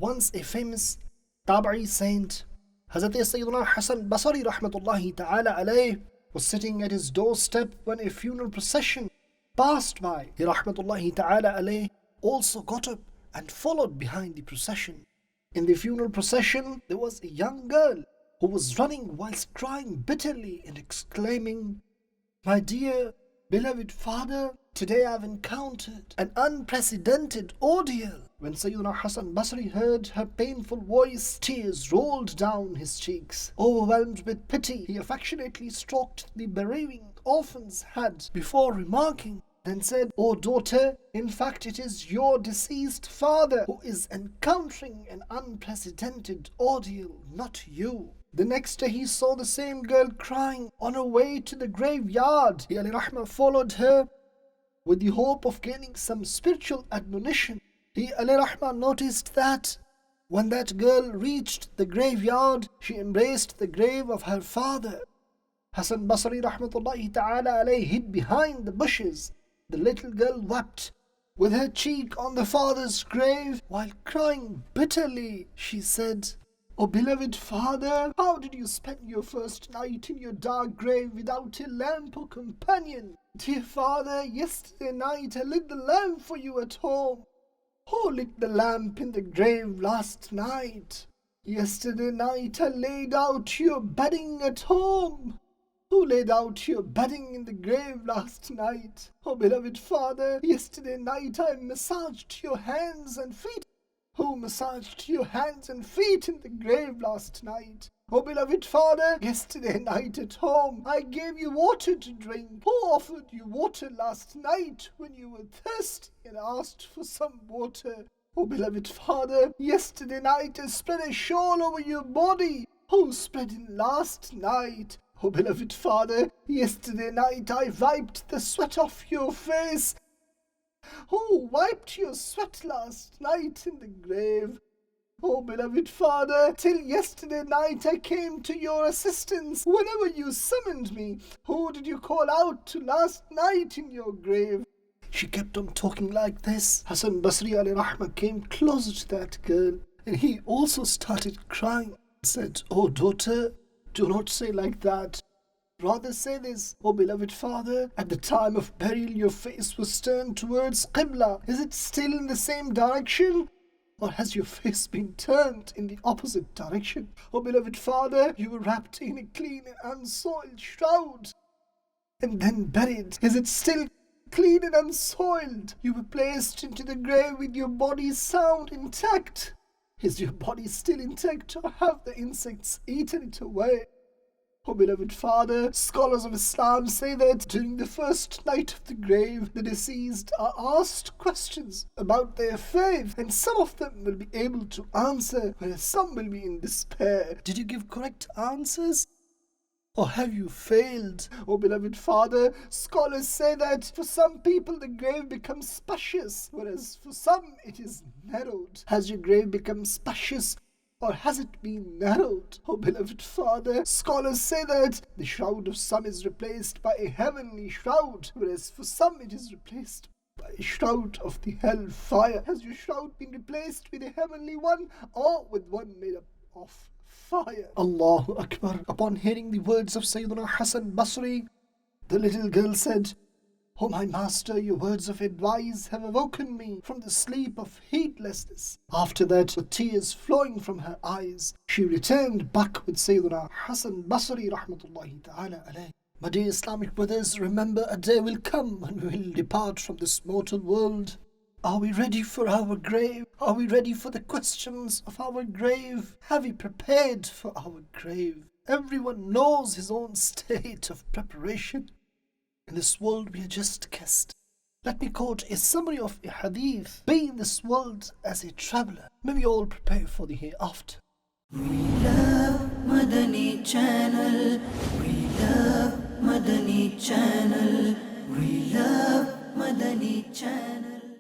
Once a famous Tabi'i saint, Hazrat Sayyidina Hasan Basri rahmatullahi ta'ala alayh, was sitting at his doorstep when a funeral procession passed by. He rahmatullahi ta'ala alayh also got up and followed behind the procession. In the funeral procession, there was a young girl who was running whilst crying bitterly and exclaiming, "My dear, beloved father, today I've encountered an unprecedented ordeal." When Sayyidina Hasan Basri heard her painful voice, tears rolled down his cheeks. Overwhelmed with pity, he affectionately stroked the bereaving orphan's head before remarking, then said, "O daughter, in fact it is your deceased father who is encountering an unprecedented ordeal, not you." The next day he saw the same girl crying on her way to the graveyard. He alayhi rahmah followed her with the hope of gaining some spiritual admonition. He alayhi rahmah noticed that when that girl reached the graveyard, she embraced the grave of her father. Hasan Basri rahmatullahi ta'ala alayhi hid behind the bushes. The little girl wept with her cheek on the father's grave while crying bitterly. She said, "O beloved father, how did you spend your first night in your dark grave without a lamp or companion? Dear father, yesterday night I lit the lamp for you at home. Who lit the lamp in the grave last night? Yesterday night I laid out your bedding at home. Who laid out your bedding in the grave last night? Oh beloved father, yesterday night I massaged your hands and feet. Who massaged your hands and feet in the grave last night? Oh beloved father, yesterday night at home I gave you water to drink. Who offered you water last night when you were thirsty and asked for some water? Oh beloved father, yesterday night I spread a shawl over your body. Who spread it last night? Oh beloved father, yesterday night I wiped the sweat off your face. Who wiped your sweat last night in the grave? Oh beloved father, till yesterday night I came to your assistance whenever you summoned me. Who did you call out to last night in your grave?" She kept on talking like this. Hasan Basri alayhi rahmah came closer to that girl and he also started crying and said, "Oh daughter, do not say like that. Rather say this, O beloved father, at the time of burial your face was turned towards Qibla. Is it still in the same direction? Or has your face been turned in the opposite direction? O beloved father, you were wrapped in a clean and unsoiled shroud and then buried. Is it still clean and unsoiled? You were placed into the grave with your body sound intact. Is your body still intact, or have the insects eaten it away? O beloved father, scholars of Islam say that during the first night of the grave, the deceased are asked questions about their faith, and some of them will be able to answer, whereas some will be in despair. Did you give correct answers? Or have you failed? O beloved father, scholars say that for some people the grave becomes spacious, whereas for some it is narrowed. Has your grave become spacious, or has it been narrowed? O beloved father, scholars say that the shroud of some is replaced by a heavenly shroud, whereas for some it is replaced by a shroud of the hell fire. Has your shroud been replaced with a heavenly one, or with one made up of fire? Allahu Akbar. Upon hearing the words of Sayyidina Hasan Basri, the little girl said, "O my master, your words of advice have awoken me from the sleep of heedlessness." After that, with tears flowing from her eyes, she returned back with Sayyidina Hasan Basri rahmatullahi ta'ala alayh. My dear Islamic brothers, remember a day will come when we will depart from this mortal world. Are we ready for our grave? Are we ready for the questions of our grave? Have we prepared for our grave? Everyone knows his own state of preparation. In this world we are just guests. Let me quote a summary of a hadith. Be in this world as a traveller. May we all prepare for the hereafter. We love Madani Channel. We love Madani Channel. We love Madani Channel.